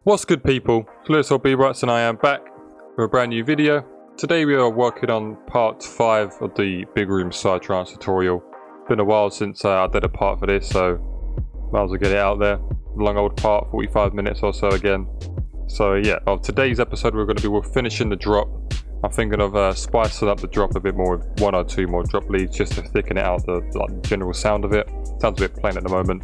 What's good, people? Lewis or bbrights, and I am back with a brand new video. Today we are working on part 5 of the big room PsyTrance tutorial. Been a while since I did a part for this, so might as well get it out there. Long old part, 45 minutes or so again. So yeah, of today's episode we're going to be finishing the drop. I'm thinking of spicing up the drop a bit more with 1 or 2 more drop leads just to thicken it out, the general sound of it. Sounds a bit plain at the moment.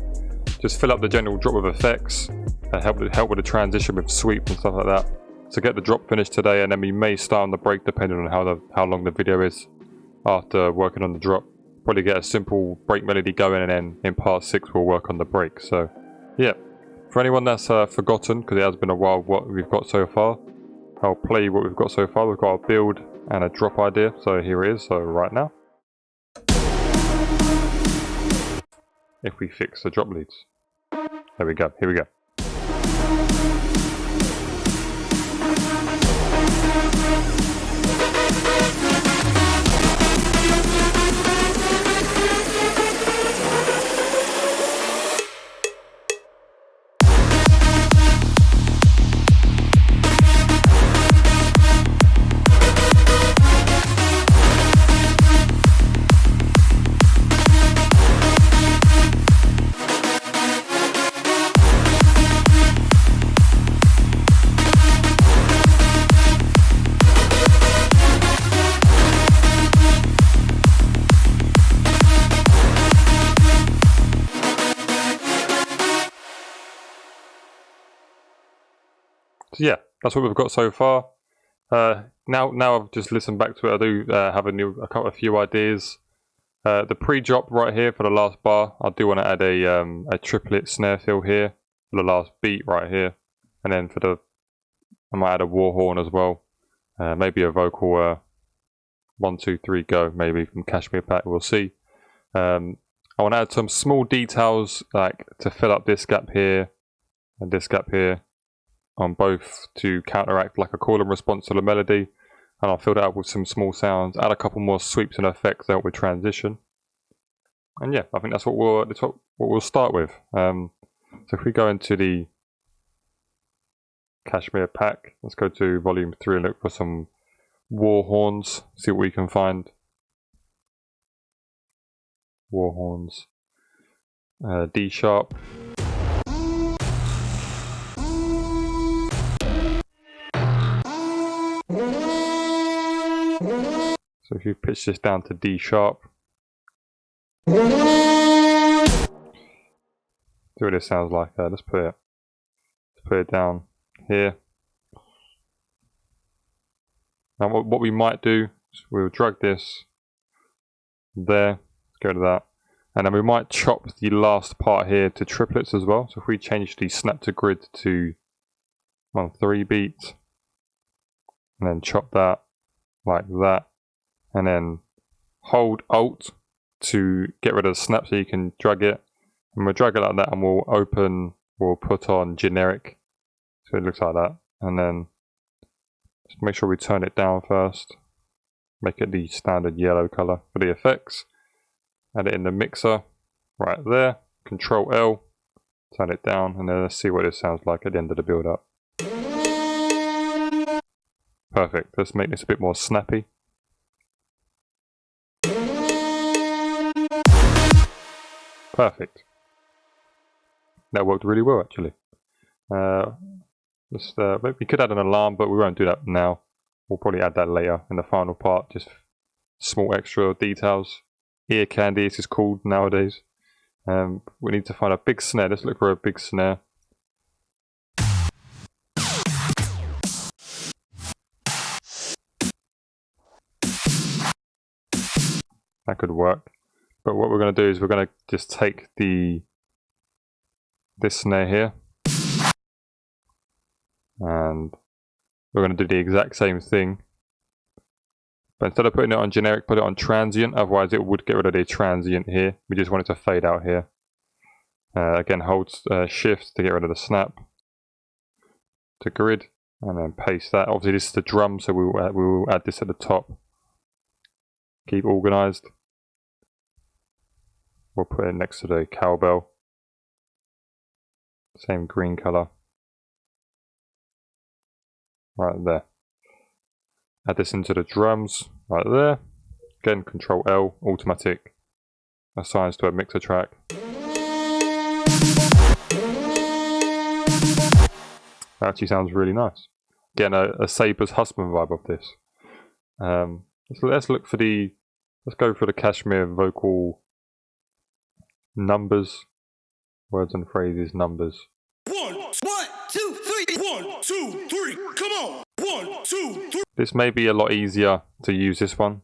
Just fill up the general drop with effects and help with the transition with sweep and stuff like that. So get the drop finished today, and then we may start on the break depending on how long the video is after working on the drop. Probably get a simple break melody going, and then in part 6 we'll work on the break. So yeah, for anyone that's forgotten, because it has been a while what we've got so far, I'll play what we've got so far. We've got a build and a drop idea, so here it is. So right now, if we fix the drop leads, there we go, here we go. So yeah, that's what we've got so far. Now I've just listened back to it. I do have a few ideas. The pre-drop right here for the last bar, I do want to add a triplet snare fill here for the last beat right here, and then I might add a war horn as well. Maybe a vocal 1, 2, 3 go, maybe from Cashmere Pack. We'll see. I want to add some small details like to fill up this gap here and this gap here on both to counteract like a call and response to the melody, and I'll fill that up with some small sounds, add a couple more sweeps and effects out with transition, and yeah, I think that's what we'll start with. So if we go into the Cashmere Pack, let's go to volume 3 and look for some war horns, see what we can find. War horns, D sharp. So if you pitch this down to D sharp, see what this sounds like. Let's put it down here. Now what we might do is we'll drag this there, go to that, and then we might chop the last part here to triplets as well. So if we change the snap to grid to 1/3 beat, and then chop that like that, and then hold Alt to get rid of the snap so you can drag it, and we'll drag it like that, and we'll put on generic so it looks like that, and then just make sure we turn it down first, make it the standard yellow color for the effects, add it in the mixer right there, Control L, turn it down, and then let's see what it sounds like at the end of the build up. Perfect. Let's make this a bit more snappy. Perfect. That worked really well, actually. We could add an alarm, but we won't do that now. We'll probably add that later in the final part. Just small extra details. Ear candy, this is called nowadays. We need to find a big snare. Let's look for a big snare. That could work. But what we're going to do is we're going to just take this snare here, and we're going to do the exact same thing. But instead of putting it on generic, put it on transient, otherwise it would get rid of the transient here. We just want it to fade out here. Again, hold shift to get rid of the snap, to grid, and then paste that. Obviously this is the drum, so we will add this at the top. Keep organized. We'll put it next to the cowbell. Same green color. right there. Add this into the drums right there. Again, Control L, automatic assigns to a mixer track. That actually sounds really nice. Getting a Sabres Husband vibe of this. Let's look for let's go for the Kashmir vocal numbers. Words and phrases numbers. 1, 2, 3. 1, 2, 3. Come on. 1, 2, 3. This may be a lot easier to use this one,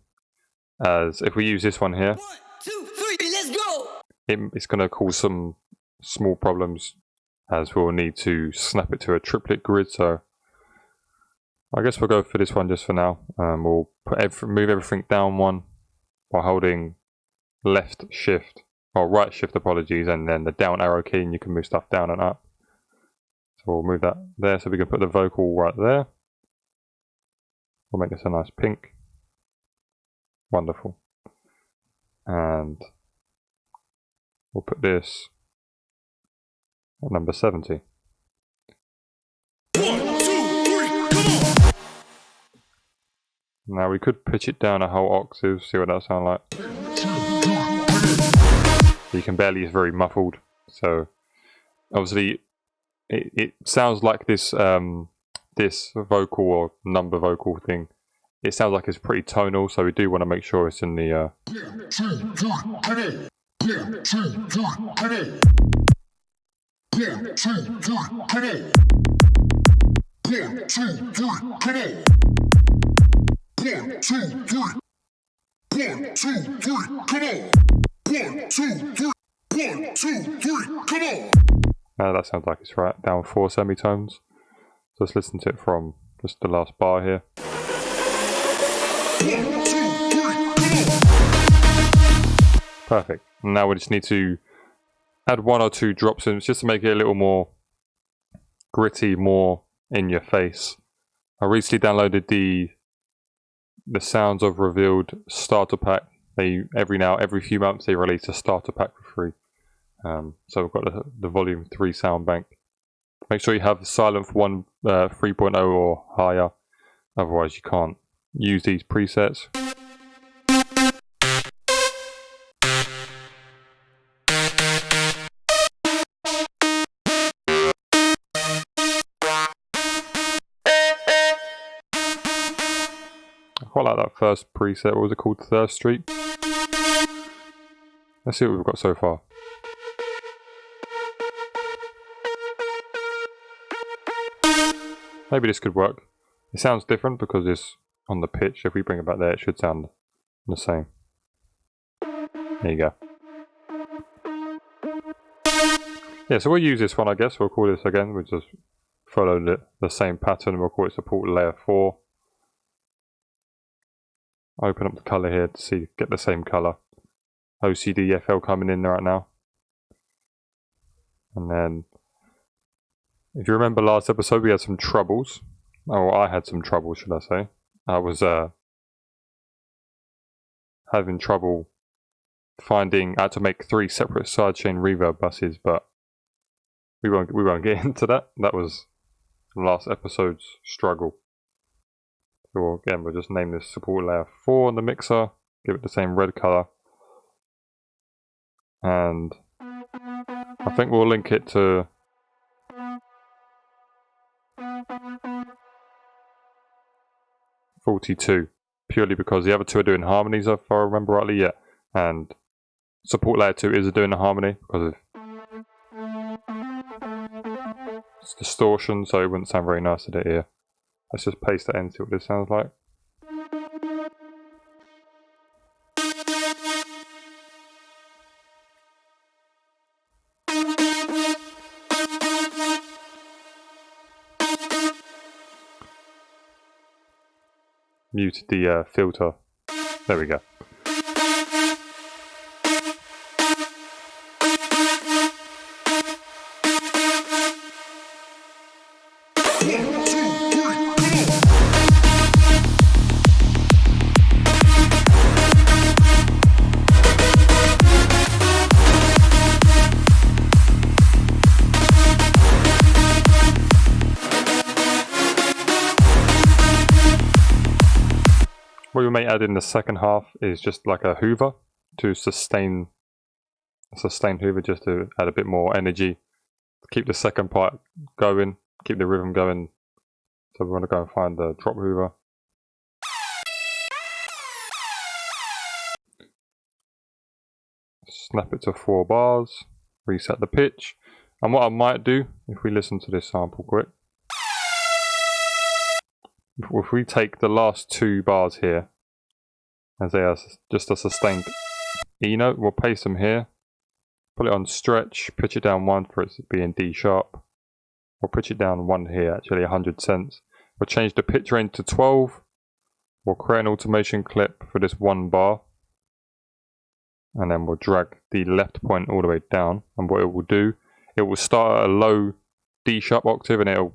as if we use this one here, 1, 2, 3. Let's go. it's going to cause some small problems, as we'll need to snap it to a triplet grid. So I guess we'll go for this one just for now. We'll move everything down one while holding left shift, or right shift, apologies, and then the down arrow key, and you can move stuff down and up. So we'll move that there so we can put the vocal right there. We'll make this a nice pink. Wonderful. And we'll put this at number 70. 1, 2, 3. Come on. Now we could pitch it down a whole octave, see what that sounds like. You can barely, it's very muffled. So obviously it sounds like this this vocal or number vocal thing, it sounds like it's pretty tonal, so we do want to make sure it's in the that sounds like it's right, down 4 semitones. So let's listen to it from just the last bar here. 1, 2, 3. Come on. Perfect. And now we just need to add 1 or 2 drops in, just to make it a little more gritty, more in your face. I recently downloaded the Sounds of Revealed starter pack. Every few months they release a starter pack for free. So we've got the volume 3 sound bank. Make sure you have silent for 3.0 or higher, otherwise you can't use these presets. I quite like that first preset. What was it called? Third Street. Let's see what we've got so far. Maybe this could work. It sounds different because it's on the pitch. If we bring it back there, it should sound the same. There you go. Yeah, so we'll use this one, I guess. We'll call this again. We'll just follow the same pattern. We'll call it support layer 4. Open up the color here to get the same color. OCD FL coming in right now. And then, if you remember last episode, we had some troubles. Or I had some trouble, should I say. I was having trouble finding. I had to make 3 separate sidechain reverb buses, but we won't get into that. That was last episode's struggle. So again, we'll just name this support layer 4 on the mixer. Give it the same red color, and I think we'll link it to 42, purely because the other 2 are doing harmonies, if I remember rightly, yeah. And support layer 2 is doing a harmony because of it's distortion, so it wouldn't sound very nice to the ear. Let's just paste that in, see what this sounds like. Muted the filter. There we go. What we may add in the second half is just like a hoover to sustain hoover, just to add a bit more energy, keep the second part going, keep the rhythm going. So we want to go and find the drop hoover. Snap it to 4 bars, reset the pitch, and what I might do, if we listen to this sample quick, if we take the last 2 bars here, as they are just a sustained E note, we'll paste them here, put it on stretch, pitch it down 1 for it to be in D sharp, we'll pitch it down 1 here, actually 100 cents. We'll change the pitch range to 12, we'll create an automation clip for this 1 bar, and then we'll drag the left point all the way down, and what it will do, it will start at a low D sharp octave and it'll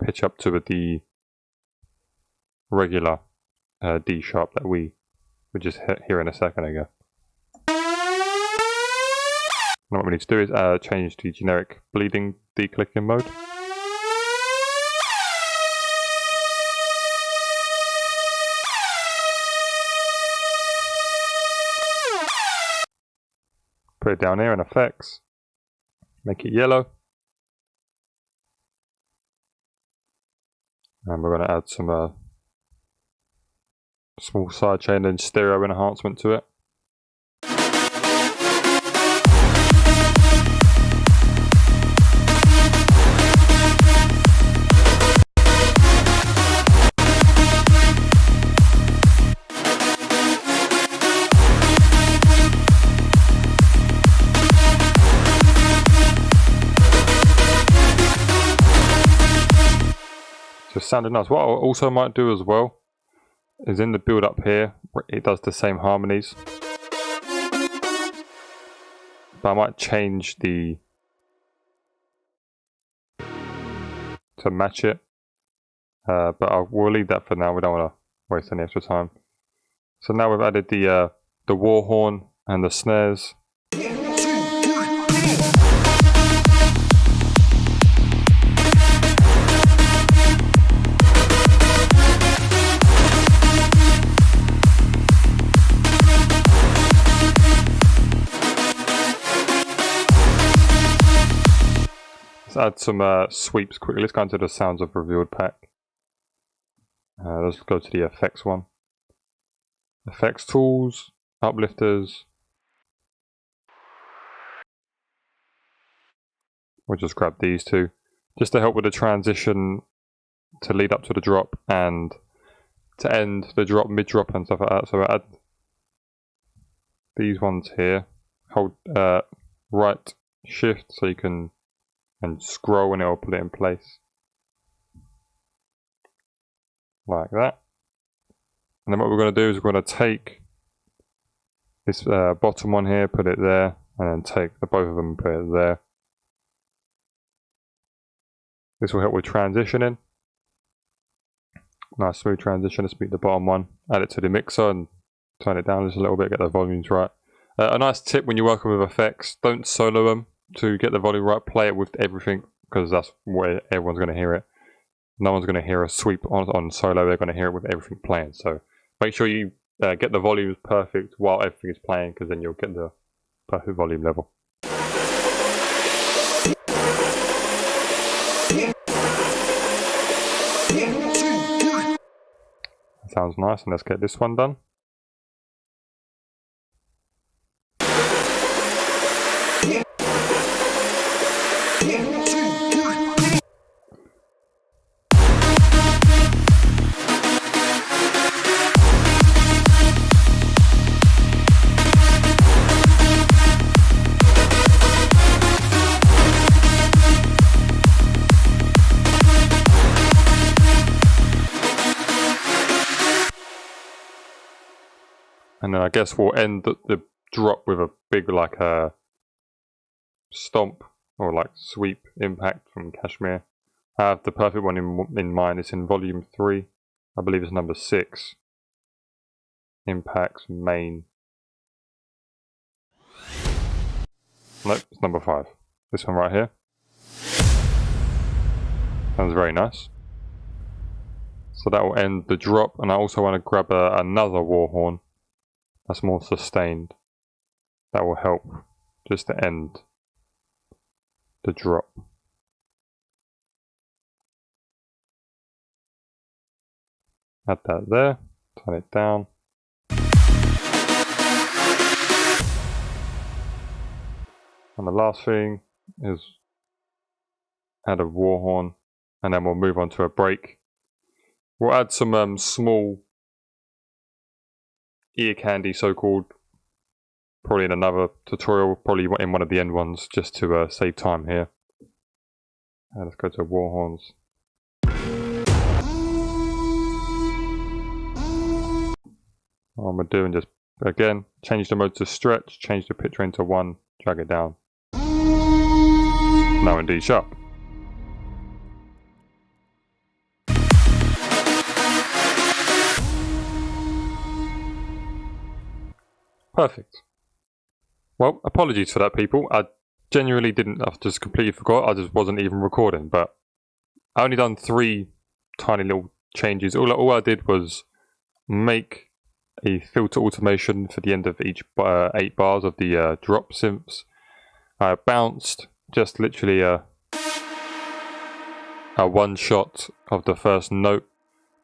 pitch up to the regular D sharp that we were just here in a second ago. And what we need to do is change to generic bleeding declicking mode. Put it down here in effects, make it yellow, and we're going to add some small sidechain and stereo enhancement to it. So sounding nice. What I also might do as well is in the build up here, it does the same harmonies, but I might change to match it, but we'll leave that for now. We don't want to waste any extra time. So now we've added the war horn and the snares. Let's add some sweeps quickly. Let's go into the Sounds of Revealed pack. Let's go to the effects one. Effects tools, uplifters. We'll just grab these two, just to help with the transition to lead up to the drop and to end the drop, mid-drop and stuff like that. So I add these ones here. Hold right shift so you can scroll and it will put it in place. Like that. And then what we're going to do is we're going to take this bottom one here, put it there, and then take the both of them and put it there. This will help with transitioning. Nice smooth transition. Let's beat the bottom one, add it to the mixer and turn it down just a little bit, get the volumes right. A nice tip when you're working with effects, don't solo them to get the volume right, play it with everything, because that's where everyone's going to hear it. No one's going to hear a sweep on solo, they're going to hear it with everything playing. So make sure you get the volumes perfect while everything is playing, because then you'll get the perfect volume level. That sounds nice, and let's get this one done. And then I guess we'll end the drop with a big like a stomp or like sweep impact from Kashmir. I have the perfect one in mind. It's in volume 3. I believe it's number 6. Impacts main. Nope, it's number 5. This one right here. Sounds very nice. So that will end the drop, and I also want to grab another war horn that's more sustained. That will help just to end the drop. Add that there, turn it down. And the last thing is add a war horn, and then we'll move on to a break. We'll add some small ear candy, so-called, probably in another tutorial, probably in one of the end ones, just to save time here. And let's go to war horns. What I'm going to do, and just again change the mode to stretch, change the pitch range to 1, drag it down. Now in D sharp. Perfect. Well, apologies for that, people. I genuinely didn't. I just completely forgot. I just wasn't even recording. But I only done 3 tiny little changes. All I did was make a filter automation for the end of each 8 bars of the drop synths. I bounced just literally a one shot of the first note,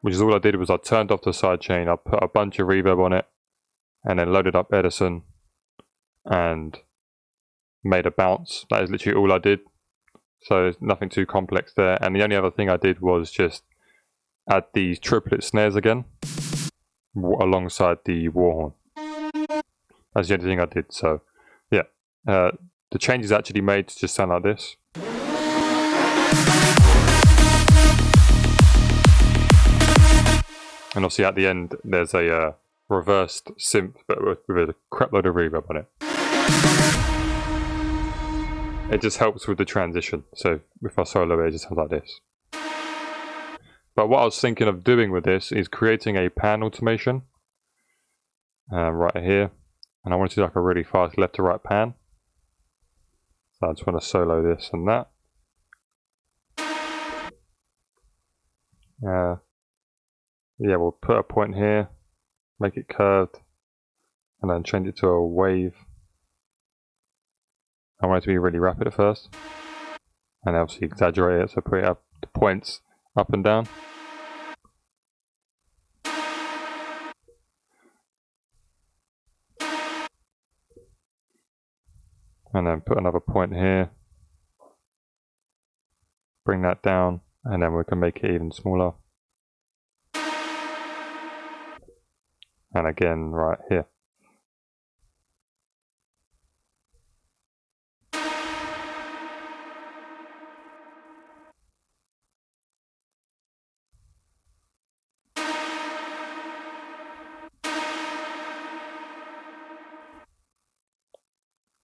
which is all I did. Was I turned off the sidechain, I put a bunch of reverb on it, and then loaded up Edison and made a bounce. That is literally all I did. So there's nothing too complex there. And the only other thing I did was just add these triplet snares again alongside the war horn. That's the only thing I did. So yeah, the changes actually made to just sound like this. And obviously at the end there's a reversed synth, but with a crap load of reverb on it. It just helps with the transition. So if I solo it just sounds like this. But what I was thinking of doing with this is creating a pan automation right here. And I want to do like a really fast left to right pan. So I just want to solo this and that. Yeah, we'll put a point here, make it curved, and then change it to a wave. I want it to be really rapid at first, and obviously exaggerate it, so put it up the points up and down. And then put another point here, bring that down, and then we can make it even smaller. And again right here.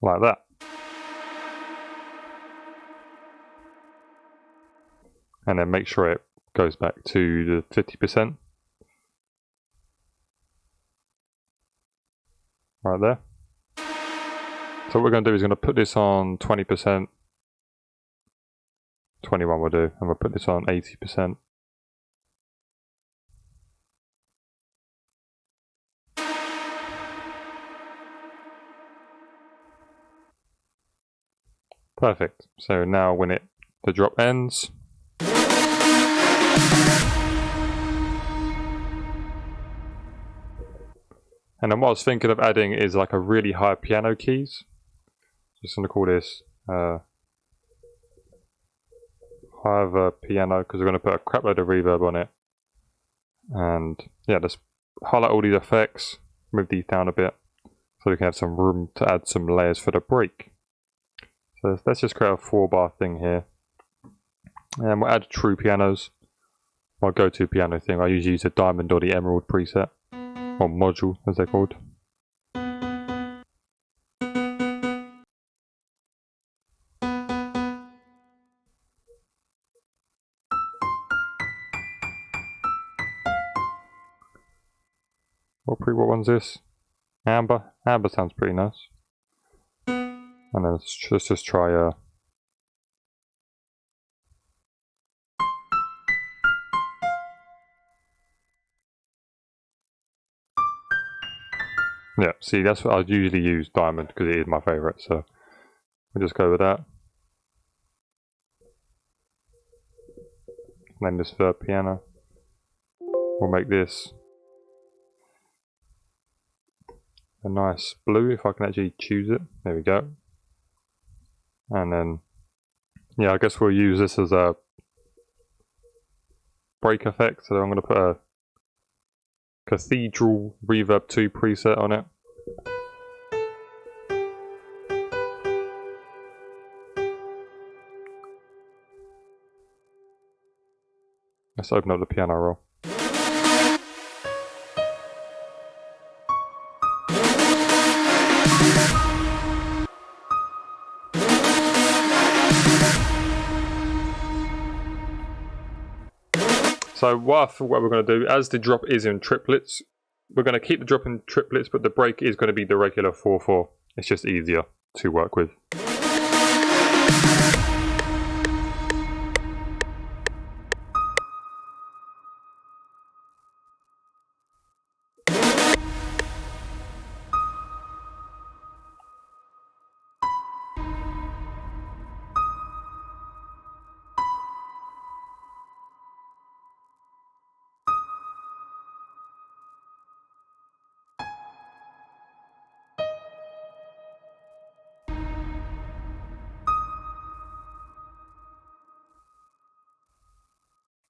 Like that. And then make sure it goes back to the 50%. Right there. So what we're going to do is going to put this on 20%. 21 will do, and we'll put this on 80%. Perfect. So now when the drop ends, and then what I was thinking of adding is like a really high piano keys. Just going to call this higher piano, because we're going to put a crap load of reverb on it. And yeah, just highlight all these effects, move these down a bit, so we can have some room to add some layers for the break. So let's just create a 4-bar thing here. And we'll add true pianos. My go-to piano thing, I usually use the diamond or the emerald preset, or module as they're called. What one's this? Amber? Amber sounds pretty nice. And then let's just try Yeah, see, that's what I'd usually use diamond because it is my favourite, so we'll just go with that. Name this third piano. We'll make this a nice blue if I can actually choose it. There we go. And then, yeah, I guess we'll use this as a break effect. So I'm going to put a Cathedral Reverb 2 preset on it. Let's open up the piano roll. So what we're going to do, as the drop is in triplets, we're going to keep the drop in triplets, but the break is going to be the regular 4/4. It's just easier to work with.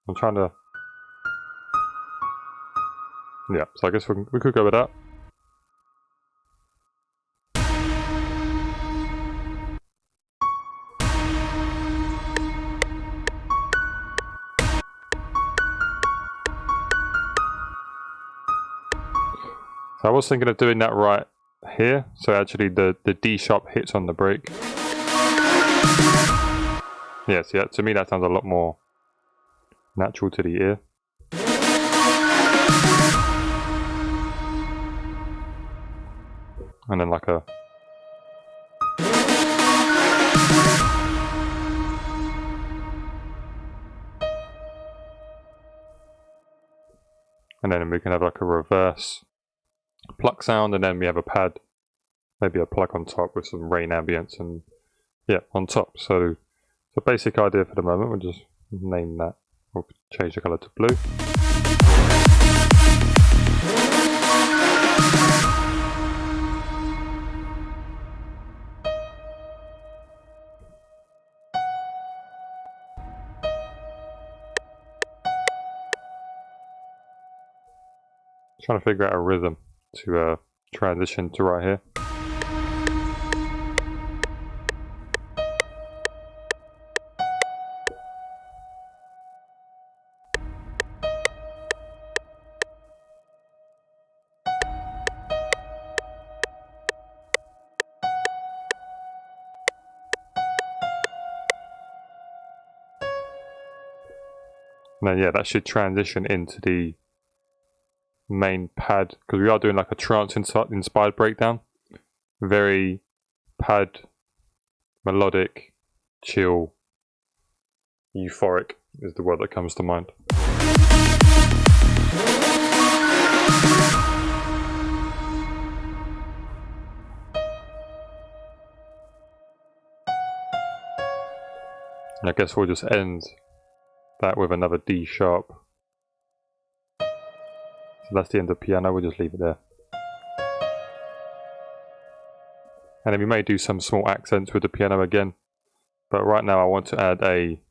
I'm trying to... Yeah, so I guess we could go with that. So I was thinking of doing that right here, so actually the D sharp hits on the break. Yes, yeah, to me that sounds a lot more natural to the ear. And then like a... And then we can have like a reverse pluck sound, and then we have a pad, maybe a pluck on top with some rain ambience and yeah, on top. So the basic idea for the moment, we'll just name that. We'll change the colour to blue. Trying to figure out a rhythm to transition to right here. And then yeah, that should transition into the main pad, because we are doing like a trance inspired breakdown. Very pad, melodic, chill, euphoric is the word that comes to mind. And I guess we'll just end that with another D sharp. So that's the end of the piano, we'll just leave it there. And then we may do some small accents with the piano again. But right now I want to add a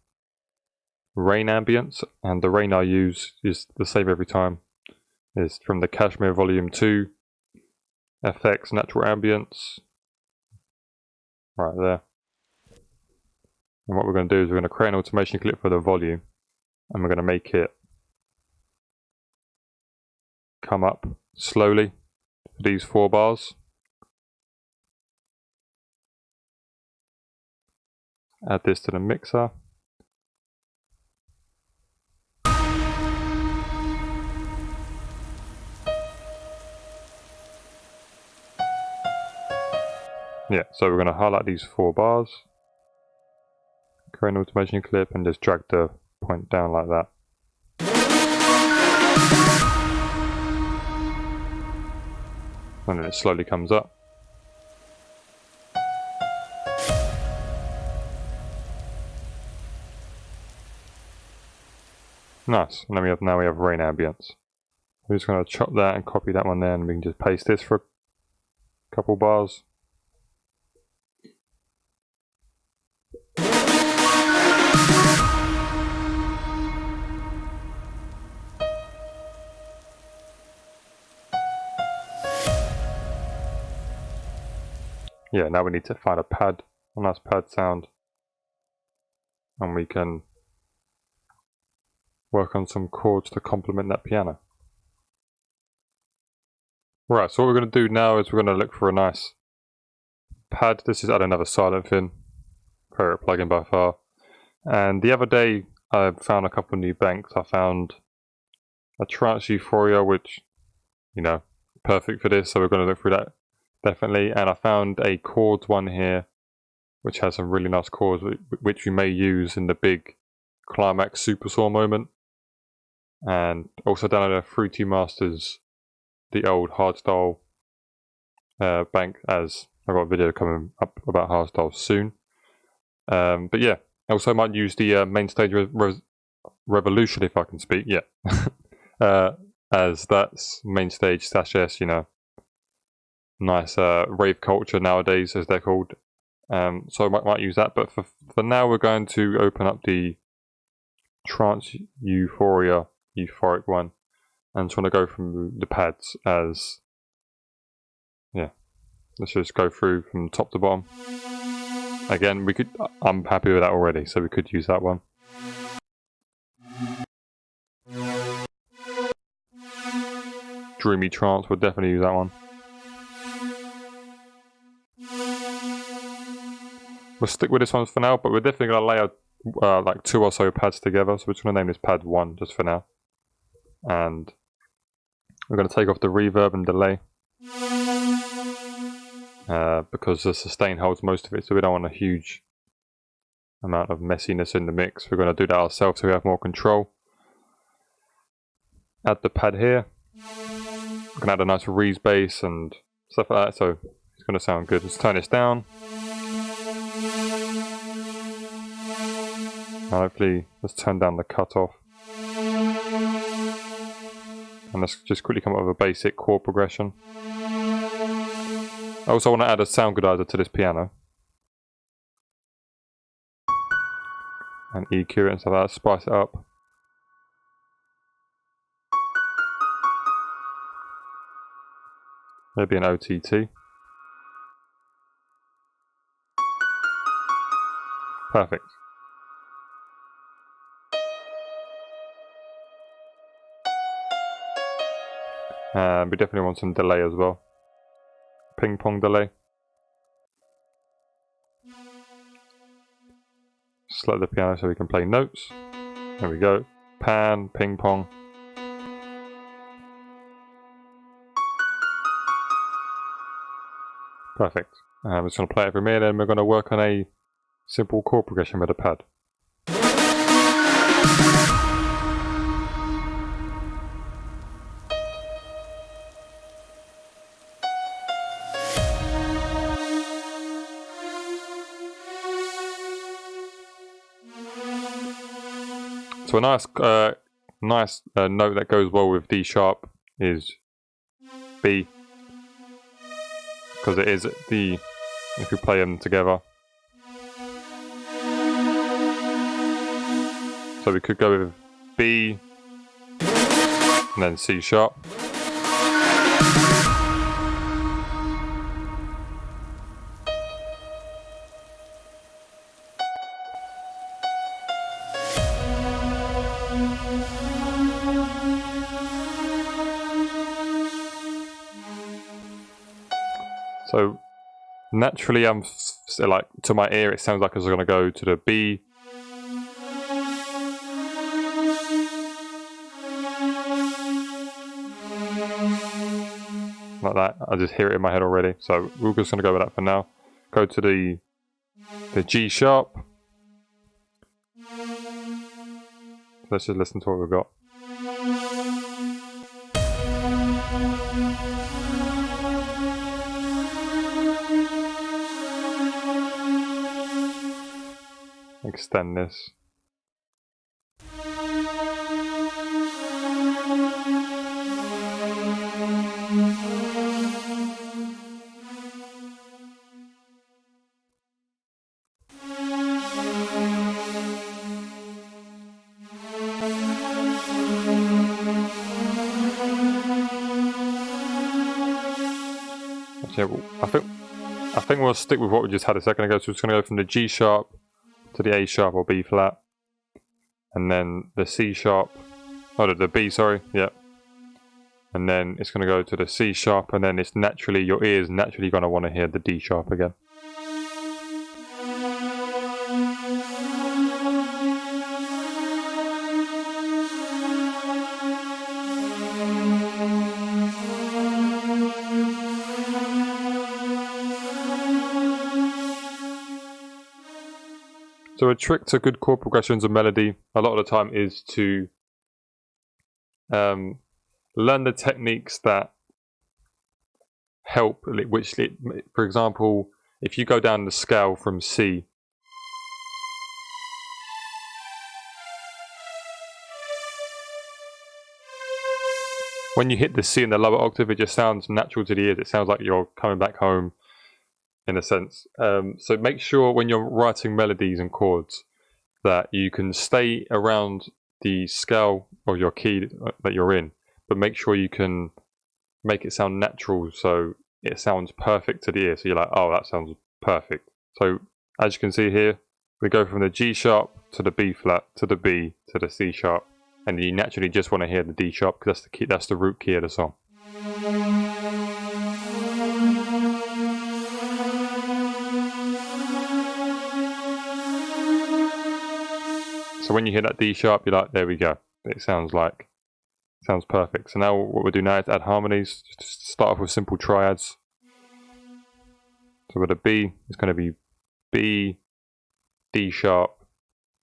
rain ambience, and the rain I use is the same every time. It's from the Cashmere Volume 2, FX Natural Ambience. Right there. And what we're going to do is we're going to create an automation clip for the volume, and we're going to make it come up slowly for these 4 bars. Add this to the mixer. Yeah, so we're going to highlight these 4 bars, create an automation clip, and just drag the point down like that. And then it slowly comes up. Nice. And then now we have rain ambience. We're just going to chop that and copy that one there, and we can just paste this for a couple bars. Yeah, now we need to find a nice pad sound, and we can work on some chords to complement that piano. Right, so what we're going to do now is we're going to look for a nice pad. This is add another silent fin, favorite plugin by far. And the other day I found a couple of new banks. I found a Trance Euphoria, which, you know, perfect for this, so we're going to look through that definitely. And I found a chords one here, which has some really nice chords, which you may use in the big Climax super saw moment. And also downloaded a Fruity Masters, the old hardstyle bank, as I've got a video coming up about hardstyle soon. But yeah, I also might use the main stage revolution, if I can speak, yeah. As that's main stage /S, you know, nice rave culture nowadays, as they're called. So I might use that, but for now we're going to open up the Trance Euphoria, euphoric one, and just want to go from the pads as, yeah, let's just go through from top to bottom. Again, I'm happy with that already, so we could use that one. Dreamy Trance, we'll definitely use that one. We'll stick with this one for now, but we're definitely going to lay like 2 or so pads together, so we're just going to name this pad 1 just for now. And we're going to take off the reverb and delay, because the sustain holds most of it, so we don't want a huge amount of messiness in the mix. We're going to do that ourselves so we have more control. Add the pad here. We can add a nice Reese bass and stuff like that, so it's going to sound good. Let's turn this down. And hopefully, let's turn down the cutoff. And let's just quickly come up with a basic chord progression. I also want to add a sound goodizer to this piano. And EQ it and stuff like that, spice it up. Maybe an OTT. Perfect. We definitely want some delay as well. Ping pong delay. Select the piano so we can play notes. There we go. Pan, ping pong. Perfect. I'm just going to play it for a minute, and we're going to work on a simple chord progression with a pad. So a nice note that goes well with D sharp is B, because it is the, if you play them together. So we could go with B and then C sharp. So naturally, I'm like, to my ear, it sounds like it's going to go to the B, like that. I just hear it in my head already. So we're just going to go with that for now. Go to the G sharp. Let's just listen to what we've got. extend this. Okay, I think we'll stick with what we just had a second ago. So it's going to go from the G sharp to the A sharp or B flat, and then the C sharp. Oh, the B, sorry. Yeah. And then it's going to go to the C sharp, and then it's naturally, your ear's naturally going to want to hear the D sharp again. So a trick to good chord progressions and melody a lot of the time is to learn the techniques that help, for example, if you go down the scale from C, when you hit the C in the lower octave, it just sounds natural to the ears. It sounds like you're coming back home, in a sense. So make sure when you're writing melodies and chords that you can stay around the scale or your key that you're in, but make sure you can make it sound natural so it sounds perfect to the ear. So you're like, oh, that sounds perfect. So as you can see here, we go from the G sharp to the B flat to the B to the C sharp, and you naturally just want to hear the D sharp because that's the key, that's the root key of the song. So when you hear that D sharp, you're like, there we go. It sounds perfect. So now what we'll do now is add harmonies. Just start off with simple triads. So with a B, it's going to be B, D sharp,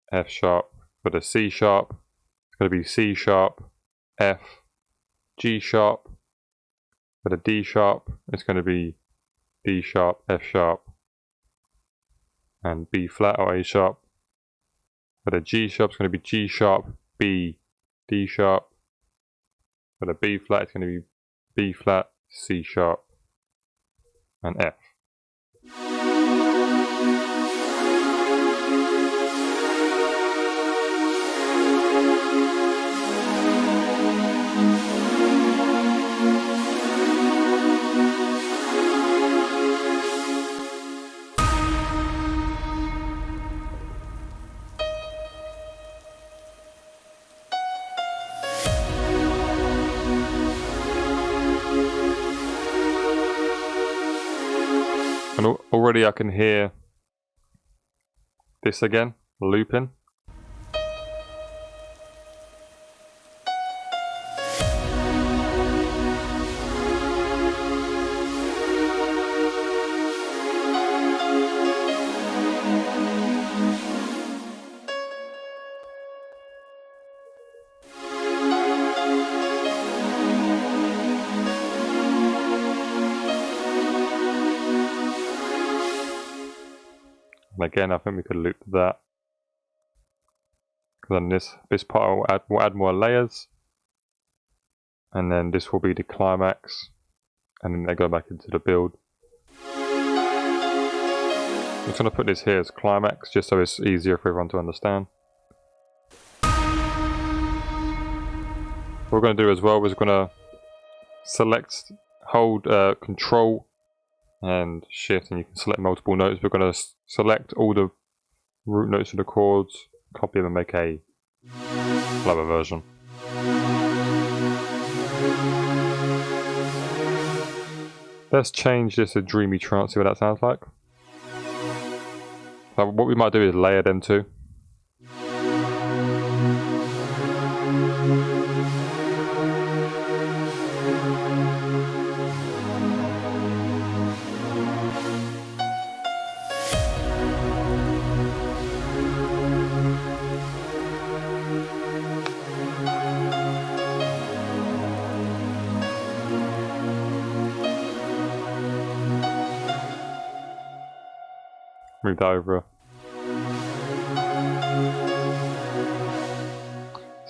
F sharp. With a C sharp, it's going to be C sharp, F, G sharp. With a D sharp, it's going to be D sharp, F sharp, and B flat or A sharp. With a G sharp, it's going to be G sharp, B, D sharp. With a B flat, it's going to be B flat, C sharp, and F. And already I can hear this again, looping. And again, I think we could loop that. Then this part will add more layers, and then this will be the climax, and then they go back into the build. I'm just going to put this here as climax, just so it's easier for everyone to understand. What we're going to do as well is we're going to hold Control and Shift, and you can select multiple notes. We're going to select all the root notes of the chords, copy them and make a lower version. Let's change this to dreamy trance, see what that sounds like. So what we might do is layer them too. Move that over.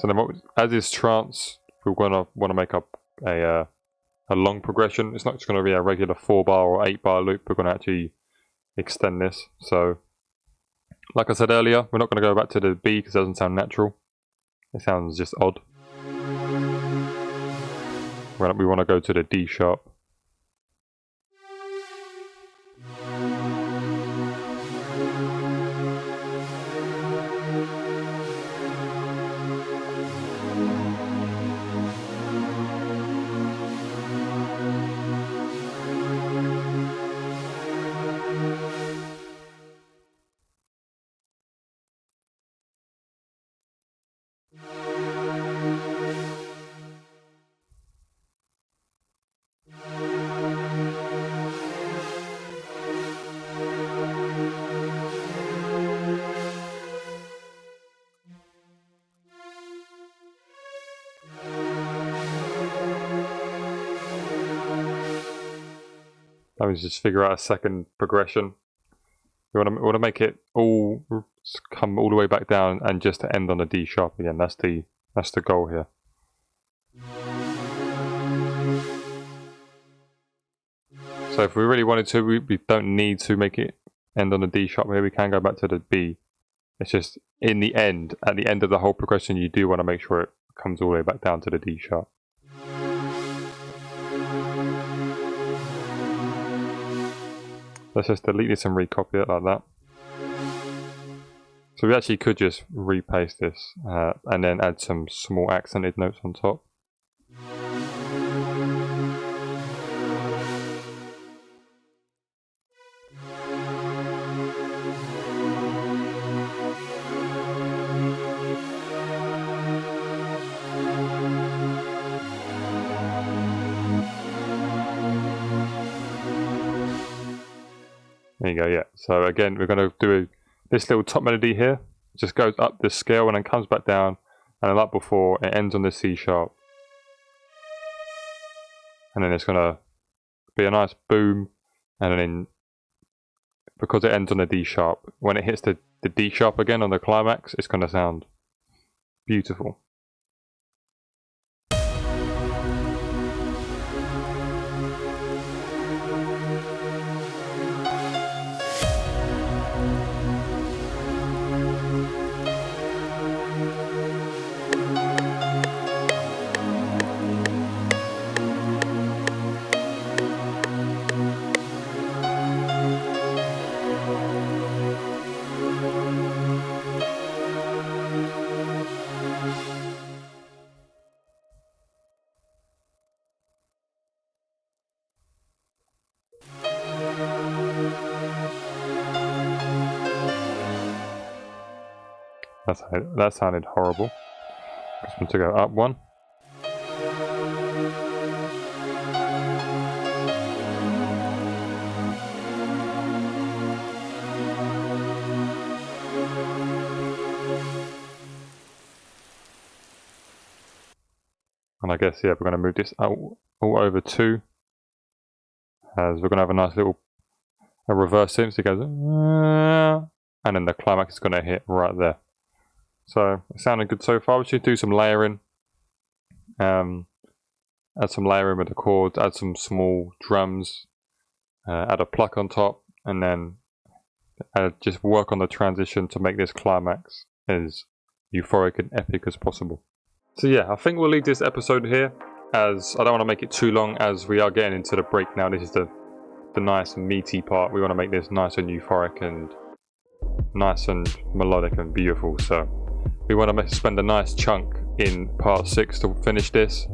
So then, as is trance, we're gonna want to make up a long progression. It's not just going to be a regular 4-bar or 8-bar loop. We're going to actually extend this. So, like I said earlier, we're not going to go back to the B because it doesn't sound natural. It sounds just odd. We want to go to the D sharp. Let me just figure out a second progression. We want to make it all come all the way back down and just to end on a D sharp again. That's the goal here. So if we really wanted to, we don't need to make it end on a D sharp here. We can go back to the B. It's just in the end, at the end of the whole progression, you do want to make sure it comes all the way back down to the D sharp. Let's just delete this and recopy it like that. So we actually could just repaste this and then add some small accented notes on top. There you go, yeah. So again, we're going to do this little top melody here. It just goes up this scale and then comes back down. And then like before, it ends on the C sharp. And then it's going to be a nice boom. And then, because it ends on the D sharp, when it hits the D sharp again on the climax, it's going to sound beautiful. That sounded horrible. Just want to go up one. And I guess, yeah, we're going to move this all over 2. As we're going to have a nice little reverse synth. So it goes, and then the climax is going to hit right there. So it's sounding good so far. We should do some layering. Add some layering with the chords, add some small drums, add a pluck on top, and then just work on the transition to make this climax as euphoric and epic as possible. So yeah, I think we'll leave this episode here, as I don't want to make it too long, as we are getting into the break now. This is the nice meaty part. We want to make this nice and euphoric and nice and melodic and beautiful. So we want to spend a nice chunk in part 6 to finish this.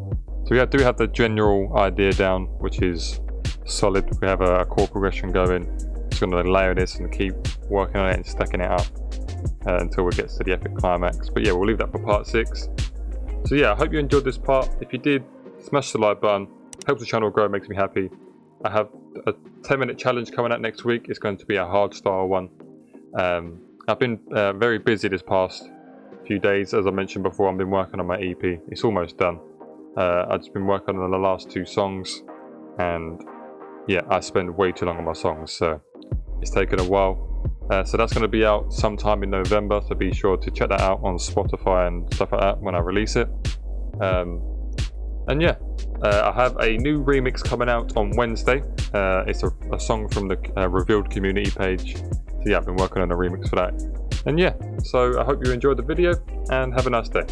So we do have the general idea down, which is solid. We have a chord progression going. Just going to layer this and keep working on it and stacking it up until we get to the epic climax. But yeah, we'll leave that for part 6. So yeah, I hope you enjoyed this part. If you did, smash the like button. Helps the channel grow, makes me happy. I have a 10-minute challenge coming out next week. It's going to be a hardstyle one. I've been very busy this past few days. As I mentioned before, I've been working on my EP. It's almost done. I've just been working on the last 2 songs, and yeah, I spend way too long on my songs, so it's taken a while. So that's going to be out sometime in November, so be sure to check that out on Spotify and stuff like that when I release it. And yeah, I have a new remix coming out on Wednesday. It's a song from the Revealed community page. So yeah, I've been working on a remix for that. And yeah, so I hope you enjoyed the video and have a nice day.